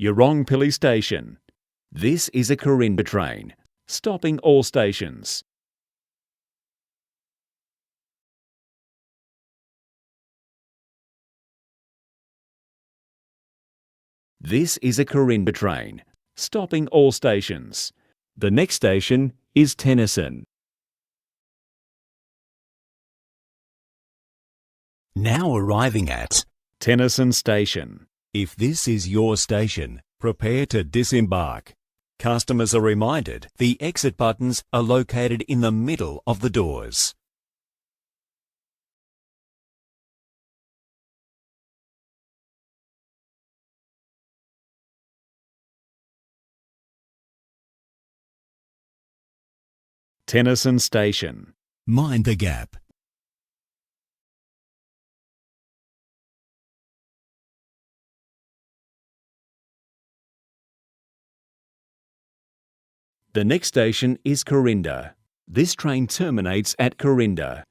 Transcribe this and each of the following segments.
Yeerongpilly Station. This is a Corinda train, stopping all stations. This is a Corinda train, stopping all stations. The next station is Tennyson. Now arriving at Tennyson Station. If this is your station, prepare to disembark. Customers are reminded the exit buttons are located in the middle of the doors. Tennyson Station. Mind the gap. The next station is Corinda. This train terminates at Corinda.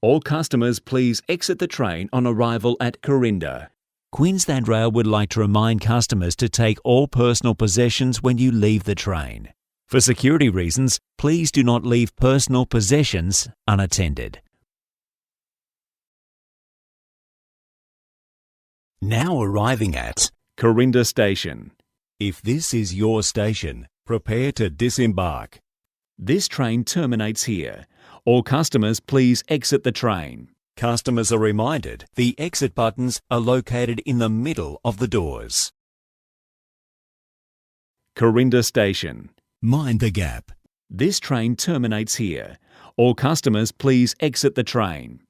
All customers please exit the train on arrival at Corinda. Queensland Rail would like to remind customers to take all personal possessions when you leave the train. For security reasons, please do not leave personal possessions unattended. Now arriving at Corinda Station. If this is your station, prepare to disembark. This train terminates here. All customers please exit the train. Customers are reminded the exit buttons are located in the middle of the doors. Corinda Station. Mind the gap. This train terminates here. All customers please exit the train.